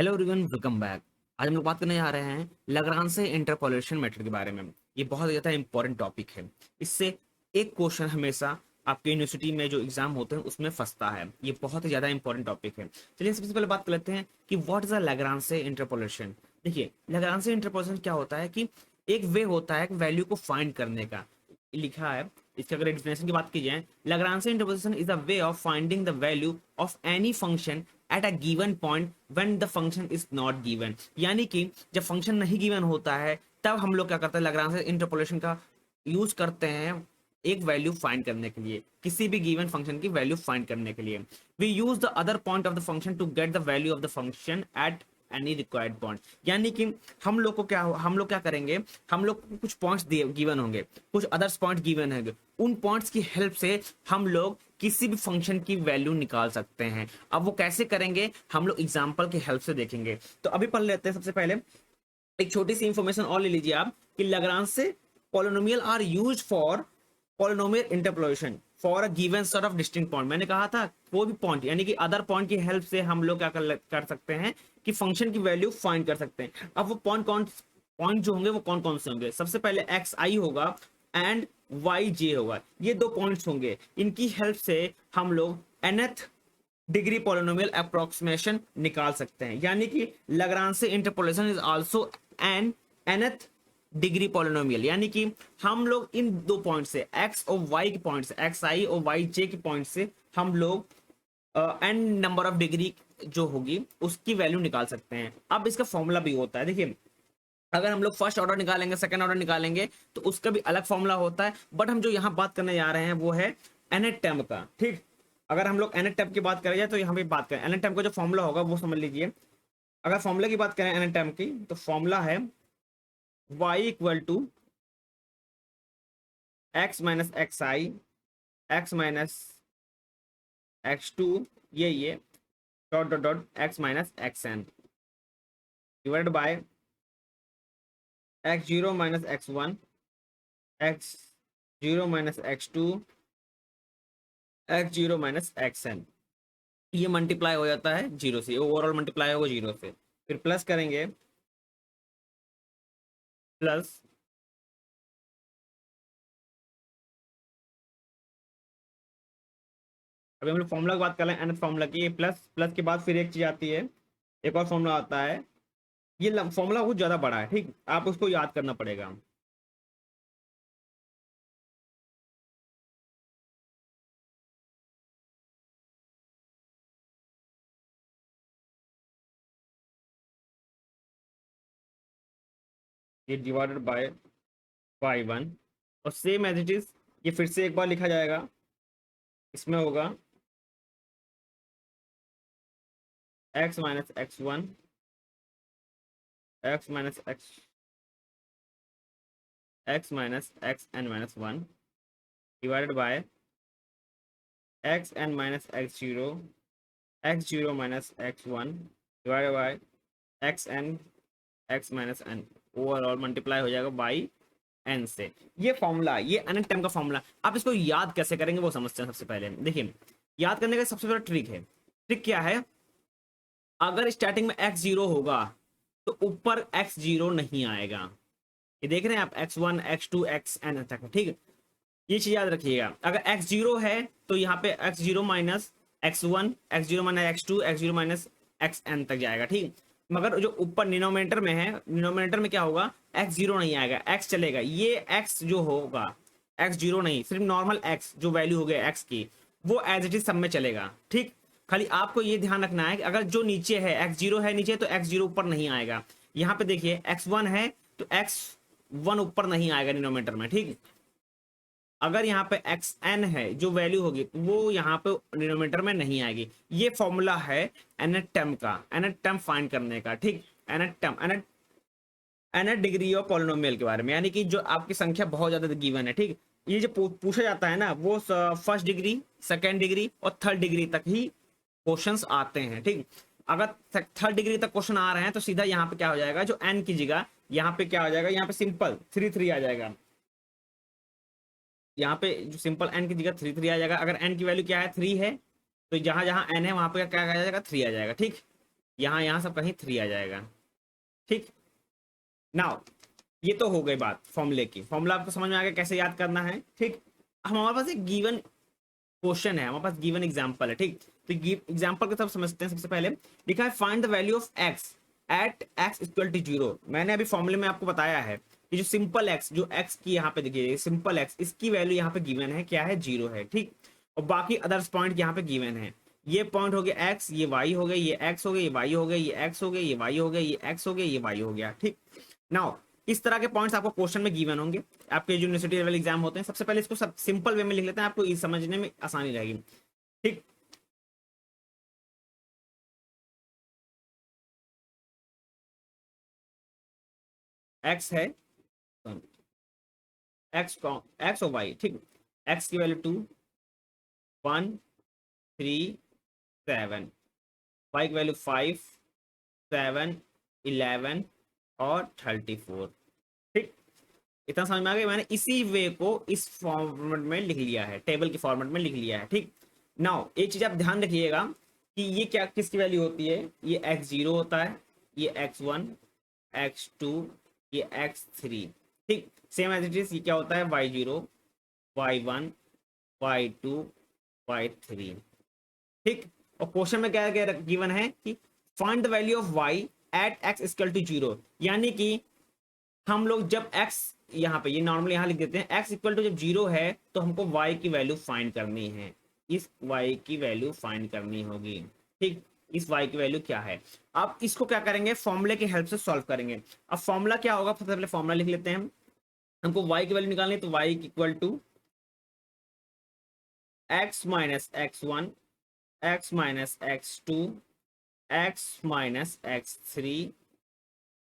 Hello everyone, welcome back. आज हम लोग बात करने जा रहे हैं लाग्रांज इंटरपोलेशन मेथड के बारे में। ये बहुत ज़्यादा इंपॉर्टेंट टॉपिक है। इससे एक क्वेश्चन हमेशा आपके यूनिवर्सिटी में जो एग्जाम होते हैं उसमें फंसता है। ये बहुत ही ज़्यादा इंपॉर्टेंट टॉपिक है। चलिए सबसे पहले बात कर लेते हैं कि what is the Lagrange interpolation. देखिए, लाग्रांज इंटरपोलेशन क्या होता है कि एक वे होता है वैल्यू को फाइंड करने का। लिखा है, इसके अगर डेफिनेशन की बात की जाए, Lagrange interpolation is a way of finding the value of any function at a given point when the function is not given. यानी कि जब फंक्शन नहीं गिवन होता है तब हम लोग क्या करते हैं, लाग्रांज इंटरपोलेशन का यूज करते हैं एक वैल्यू फाइंड करने के लिए, किसी भी गिवन फंक्शन की वैल्यू फाइंड करने के लिए। We use the other point of the function to get the value of the function at any required point. यानी कि हम लोग क्या करेंगे, हम लोग को कुछ पॉइंट्स गिवन होंगे, कुछ अदर्स पॉइंट गिवन होंगे। उन पॉइंट्स की हेल्प से हम लोग किसी भी फंक्शन की वैल्यू निकाल सकते हैं। अब वो कैसे करेंगे हम लोग एग्जांपल की हेल्प से देखेंगे। तो अभी पढ़ लेते हैं। सबसे पहले एक छोटी सी इंफॉर्मेशन और ले लीजिए आप कि लाग्रांज से polynomial are used for polynomial interpolation for a given set of distinct point. मैंने कहा था कोई भी पॉइंट यानी कि अदर पॉइंट की हेल्प से हम लोग क्या कर सकते हैं कि फंक्शन की वैल्यू फाइंड कर सकते हैं। अब वो पॉइंट जो होंगे वो कौन कौन से होंगे, सबसे पहले एक्स आई होगा एंड वाई जे होगा। ये दो पॉइंट्स होंगे, इनकी हेल्प से हम लोग nth डिग्री पॉलिनोमियल अप्रोक्सीमेशन निकाल सकते हैं। यानी कि Lagrange interpolation is also an nth degree polynomial. यानी कि हम लोग इन दो पॉइंट से एक्स और वाई के पॉइंट से, एक्स आई और वाई जे के पॉइंट से हम लोग एन नंबर ऑफ डिग्री जो होगी उसकी वैल्यू निकाल सकते हैं। अब इसका फॉर्मूला भी होता है। देखिए, अगर हम लोग फर्स्ट ऑर्डर निकालेंगे, सेकंड ऑर्डर निकालेंगे तो उसका भी अलग फॉर्मूला होता है। बट हम जो यहाँ बात करने जा रहे हैं वो है nth टर्म का। ठीक, अगर हम लोग nth टर्म की बात करें जाए तो यहाँ पे बात करें nth टर्म का जो फॉर्मूला होगा वो समझ लीजिए। अगर फॉर्मूला की बात करें nth टर्म की तो फॉर्मूला है y equal to x minus x i x minus x two, ये dot dot dot x minus x n divide by x zero minus x one x zero minus x two x zero minus x n. ये multiply हो जाता है zero से, overall multiply होगा zero से। फिर plus करेंगे, प्लस अभी हम लोग फॉर्मूला की बात कर रहे हैं nth फॉर्मूला की। प्लस प्लस के बाद फिर एक चीज आती है, एक और फॉर्मूला आता है। ये फॉर्मूला बहुत ज्यादा बड़ा है, ठीक, आप उसको याद करना पड़ेगा। ये डिवाइडेड बाय बाई वन, और सेम एज इट इज ये फिर से एक बार लिखा जाएगा। इसमें होगा x minus x one x minus x n minus one divided by x n minus x zero minus x one divided by x minus n, overall multiply हो जाएगा बाई एन से। ये फॉर्मूला, ये अनंत टाइम का formula. आप इसको याद कैसे करेंगे वो समझते हैं। सबसे पहले देखिए, याद करने का सबसे बड़ा ट्रिक है। ट्रिक क्या है, अगर स्टार्टिंग में एक्स जीरो होगा तो ऊपर एक्स जीरो नहीं आएगा। ये देख रहे हैं आप, x one x two x n तक, ठीक है। ये चीज याद रखिएगा। अगर एक्स जीरो है तो यहाँ पे x zero minus x one, x zero minus x two, x zero minus x n तक जाएगा, ठीक। मगर जो ऊपर डिनोमिनेटर में है, डिनोमिनेटर में क्या होगा, एक्स जीरो नहीं आएगा, एक्स चलेगा। ये एक्स जो होगा, एक्स जीरो नहीं, सिर्फ नॉर्मल एक्स जो वैल्यू हो गया एक्स की, वो एज इट इज सब में चलेगा, ठीक। खाली आपको ये ध्यान रखना है कि अगर जो नीचे है, एक्स जीरो है नीचे, तो एक्स जीरो ऊपर नहीं आएगा। यहाँ पे देखिए एक्स वन है तो एक्स वन ऊपर नहीं आएगा डिनोमिनेटर में, ठीक। अगर यहाँ पे एक्स एन है जो वैल्यू होगी वो यहाँ पे डिनोमिनेटर में नहीं आएगी। ये फॉर्मूला है nth टर्म का, nth टर्म फाइंड करने का, ठीक। nth term, nth degree of polynomial के बारे में, यानी कि जो आपकी संख्या बहुत ज्यादा गिवन है, ठीक। ये जो पूछा जाता है ना वो फर्स्ट डिग्री, सेकेंड डिग्री और थर्ड डिग्री तक ही क्वेश्चंस आते हैं, ठीक। अगर थर्ड डिग्री तक क्वेश्चन आ रहे हैं तो सीधा यहाँ पे क्या हो जाएगा, जो एन की जगह यहाँ पे क्या हो जाएगा, यहाँ पे सिंपल थ्री थ्री आ जाएगा। यहाँ पे जो सिंपल एन की जगह थ्री थ्री आ जाएगा। अगर एन की वैल्यू क्या है, थ्री है, तो जहां जहां एन है वहां पे क्या आ जाएगा, थ्री आ जाएगा, ठीक। यहाँ सब कहीं 3 आ जाएगा। ठीक, नाउ ये तो हो गई बात फॉर्मूले की। फॉर्मूला आपको समझ में आ गया कैसे याद करना है। ठीक, अब हमारे पास एक गिवन क्वेश्चन है, हमारे पास गिवन एग्जांपल है। ठीक, तो एग्जांपल को सब समझते हैं। सबसे पहले लिखा है find the value of x at x equal to 0। मैंने अभी फॉर्मूले में आपको बताया है कि जो सिंपल एक्स, जो एक्स की यहाँ पे देखिए सिंपल एक्स, इसकी वैल्यू यहाँ पे गिवन है, क्या है, 0 है। ठीक, और बाकी अदर्स पॉइंट यहाँ पे गिवन है। ये पॉइंट हो गया एक्स, ये वाई हो गया, ये एक्स हो गया, ये वाई हो गया, ये एक्स हो गया, ये वाई हो गया, ये एक्स हो गया, ये वाई हो गया। ठीक, नाउ इस तरह के पॉइंट्स आपको क्वेश्चन में गिवन होंगे। आपके यूनिवर्सिटी लेवल एग्जाम होते हैं। सबसे पहले इसको सब सिंपल वे में लिख लेते हैं, आपको समझने में आसानी रहेगी। ठीक, एक्स है, एक्स एक्स और वाई। ठीक, एक्स की वैल्यू 2, 1, 3, 7, वाई की वैल्यू 5, 7, 11 और 34। ठीक, इतना समझ में आ गया। मैंने इसी वे को इस फॉर्मेट में लिख लिया है, टेबल के फॉर्मेट में लिख लिया है। ठीक, नाउ एक चीज आप ध्यान रखिएगा कि ये क्या किसकी वैल्यू होती है। ये x0 होता है, ये x1, x2, ये x3। ठीक, सेम एज इट इज ये क्या होता है, y0, y1, y2, y3। ठीक, और क्वेश्चन में क्या क्या गिवन है कि find the value of y at x equal to 0। यानी कि हम लोग जब x, यहाँ पे ये नॉर्मली यहाँ लिख देते हैं, x इक्वल टू जब 0 है तो हमको y की वैल्यू फाइंड करनी है। इस y की वैल्यू फाइंड करनी होगी। ठीक, इस y की वैल्यू क्या है। अब इसको क्या करेंगे, फॉर्मूले की हेल्प से सॉल्व करेंगे। अब फॉर्मूला क्या होगा, सबसे पहले फॉर्मूला लिख लेते हैं। हमको y की वैल्यू निकालनी है, तो y equal to x minus x1, x minus x2, x minus x3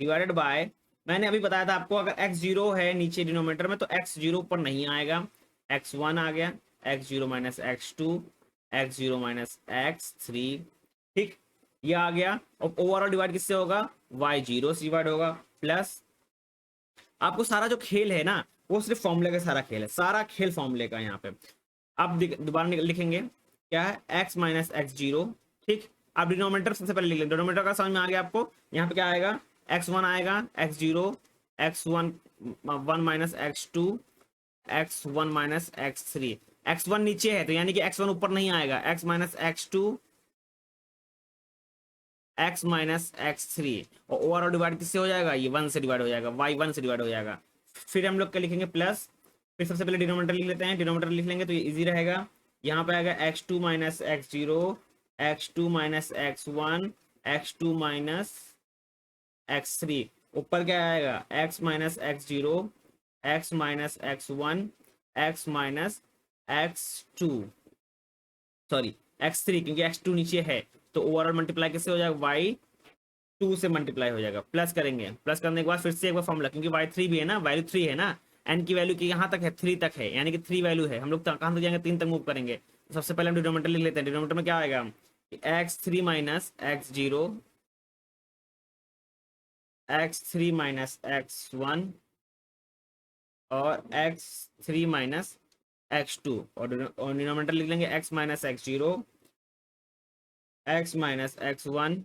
divided by, मैंने अभी बताया था आपको, अगर x0 है नीचे डिनोमिनेटर में तो x0 ऊपर नहीं आएगा, x1 आ गया, x0 minus x2, x0 minus x3। ठीक, ये आ गया। और ओवरऑल डिवाइड किससे होगा, y0 से डिवाइड होगा, प्लस आपको सारा जो खेल है ना वो सिर्फ फॉर्मूले का सारा खेल है, सारा खेल फॉर्मूले का। यहाँ पे आप दोबारा लिखेंगे क्या है, x माइनस x0। ठीक, आप डिनोमिनेटर सबसे पहले लिख लें, डिनोमिनेटर का समझ में आ गया आपको। यहाँ पे क्या आएगा, x1 आएगा, x0, x1 1 minus x2, x1 minus x3। x1 नीचे है तो यानी कि x1 ऊपर नहीं आएगा, x minus x2, x minus x3। और ओवरऑल डिवाइड किससे हो जाएगा, ये 1 से डिवाइड हो जाएगा, y1 से डिवाइड हो जाएगा। फिर हम लोग क्या लिखेंगे, प्लस, फिर सबसे पहले डिनोमिनेटर लिख लेते हैं। डिनोमिनेटर लिख लेंगे तो ये इजी रहेगा। यहाँ पे आएगा x2 minus x0, x2 minus x1, x2 minus x3। ऊपर क्या आएगा, x minus x0, x minus x1, x minus x2, sorry x3, क्योंकि x2 नीचे है तो ओवरऑल मल्टीप्लाई किससे हो जाएगा, y2 से मल्टीप्लाई हो जाएगा। प्लस करेंगे, प्लस करने के बाद फिर से एक बार फॉर्मूला, क्योंकि y3 भी है ना, वैल्यू 3 है ना, n की वैल्यू की यहाँ तक है, 3 तक है, यानी कि 3 वैल्यू है। हम लोग कहाँ तक जाएंगे, 3 तक मूव करेंगे। तो सबसे पहले हम डिनोमिनेटर लिख लेते हैं। डिनोमिनेटर में क्या आएगा, x3 minus x0, x3 minus x1 और x3 माइनस x2। और डिनोमिनेटर लिख लेंगे x minus x0, x minus x1,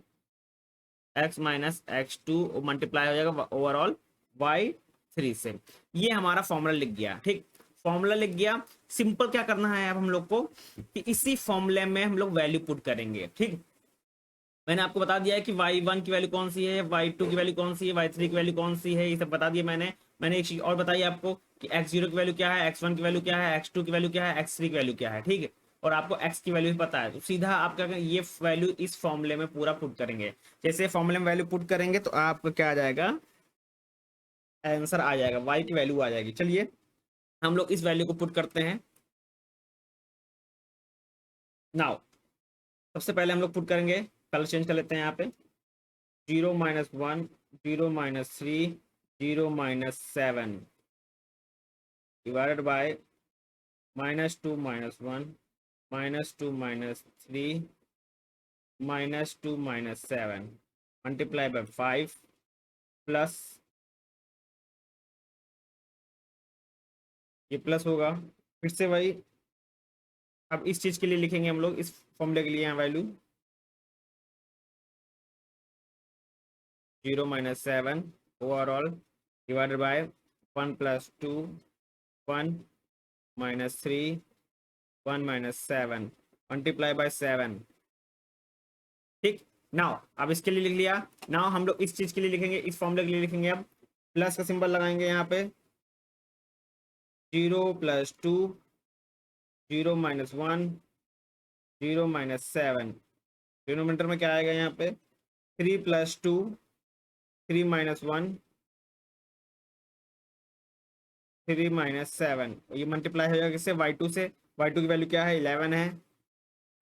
x minus x2 multiply हो जाएगा ओवरऑल y3 से। ये हमारा फॉर्मूला लिख गया। ठीक, फॉर्मूला लिख गया। सिंपल क्या करना है अब हम लोग को कि इसी फॉर्मूले में हम लोग वैल्यू पुट करेंगे। ठीक, मैंने आपको बता दिया है कि y1 की वैल्यू कौन सी है, y2 की वैल्यू कौन सी है, y3 की वैल्यू कौन सी है, ये सब बता दिया मैंने एक चीज और बताई आपको कि x0 की वैल्यू क्या है, x1 की वैल्यू क्या है, x2 की वैल्यू क्या है, x3 की वैल्यू क्या है। ठीक है, और आपको x की वैल्यू भी पता है, तो सीधा आप क्या करेंगे, ये वैल्यू इस फॉर्मूले में पूरा पुट करेंगे। जैसे फॉर्मूले में वैल्यू पुट करेंगे तो आपको क्या आ जाएगा, आंसर आ जाएगा, y की वैल्यू आ जाएगी। चलिए हम लोग इस वैल्यू को पुट करते हैं। नाउ सबसे पहले हम लोग पुट करेंगे, कलर चेंज कर लेते हैं यहाँ पे, 0 - 1, 0 - 3, 0 - 7 divided by -2 - 1, -2 - 3, -2 - 7 multiply by 5 plus, ये प्लस होगा, फिर से वही। अब इस चीज के लिए लिखेंगे हम लोग, इस फॉर्मूले के लिए यहाँ value 0 minus 7 overall divided by 1 plus 2 1 minus 3 1 minus 7 multiply by 7। ठीक, नाउ अब इसके लिए लिख लिया। नाउ हम लोग इस चीज के लिए लिखेंगे, इस फॉर्मूले के लिए लिखेंगे। अब प्लस का सिंबल लगाएंगे यहाँ पे, 0 plus 2 0 minus 1 0 minus 7। डिनोमिनेटर में क्या आएगा यहाँ पे, 3 plus 2 3 minus 1 3 minus 7। ये मल्टीप्लाई हो जाएगा किससे, y2 से। y2 की वैल्यू क्या है, 11 है।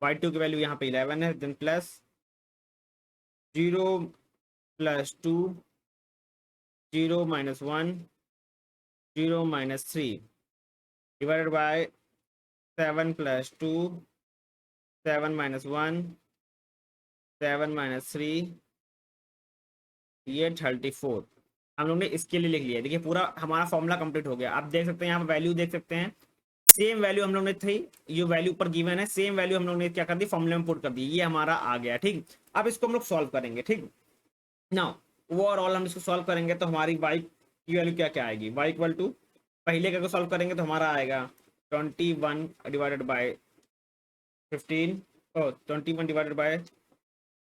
y2 की वैल्यू यहाँ पे 11 है। Then plus 0 plus 2 0 minus 1 0 minus 3 divided by 7 plus 2 7 minus 1 7 minus 3, ये 34 हम लोग ने इसके लिए लिख लिया। देखिए पूरा हमारा फॉर्मूला कंप्लीट हो गया। आप देख सकते हैं यहाँ पे वैल्यू देख सकते हैं, सेम वैल्यू हम लोग ने थी, ये वैल्यू ऊपर गिवन है, सेम वैल्यू हम लोग ने क्या कर दी, फॉर्मूले में पुट कर दी। ये हमारा आ गया। ठीक, अब इसको हम लोग सॉल्व करेंगे। ठीक, नाउ ओवरऑल हम इसको सॉल्व करेंगे तो हमारी y की वैल्यू क्या क्या आएगी, y इक्वल टू, पहले का सॉल्व करेंगे तो हमारा आएगा 21 डिवाइडेड बाय 15, 21 डिवाइडेड बाय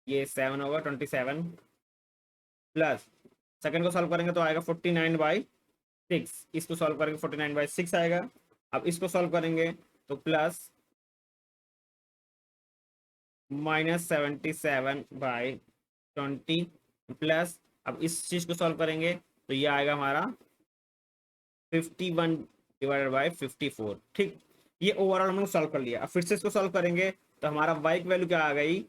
ये 7 होगा 27, प्लस सेकंड को सॉल्व करेंगे तो आएगा 49/6। इसको सॉल्व करेंगे 49/6 आएगा। अब इसको सॉल्व करेंगे तो प्लस -77/20 प्लस, अब इस चीज को सॉल्व करेंगे तो ये आएगा हमारा 51 डिवाइडेड बाय 54। ठीक, ये ओवरऑल हम लोग सॉल्व कर लिया। अब फिर से इसको सॉल्व करेंगे तो हमारा y की वैल्यू क्या आ गई,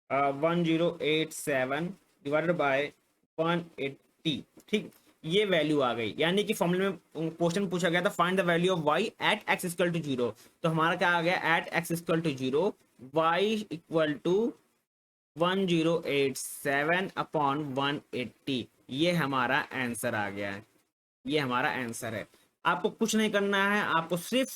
1087 डिवाइडेड बाय 180। ठीक, ये वैल्यू आ गई। यानी कि फॉर्मूले में क्वेश्चन पूछा गया था find the value of y at x equal to 0, तो हमारा क्या आ गया, at x equal to 0 y equal to 1087 upon 180। ये हमारा आंसर आ गया है। ये हमारा आंसर है। आपको कुछ नहीं करना है, आपको सिर्फ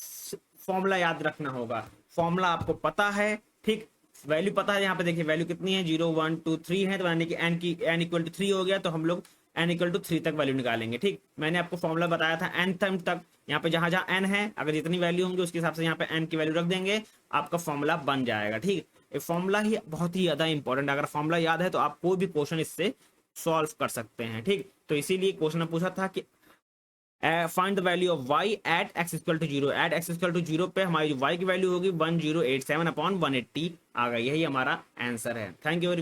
फॉर्मूला याद रखना होगा। फॉर्मूला आपको पता है, ठीक, वैल्यू पता है। यहाँ पे देखिए वैल्यू कितनी है, 0 1 2 3 है, तो यानी कि n इक्वल टू 3 हो गया, तो हम लोग n इक्वल टू 3 तक वैल्यू निकालेंगे। ठीक, मैंने आपको फॉर्मूला बताया था n तक। यहाँ पे जहां जहां n है, अगर जितनी वैल्यू होंगी उसके हिसाब से यहाँ पे n की वैल्यू रख देंगे, आपका फॉर्मूला बन जाएगा। ठीक, ये फॉर्मूला ही बहुत ही ज्यादा इंपॉर्टेंट है। अगर फॉर्मूला याद है तो आप कोई भी क्वेश्चन इससे सॉल्व कर सकते हैं। ठीक, तो इसीलिए क्वेश्चन पूछा था कि find the value of y at x equal to 0। At x equal to 0 पे हमारी y की वैल्यू होगी 1087 अपॉन 180 आ गई। यही हमारा आंसर है। Thank you.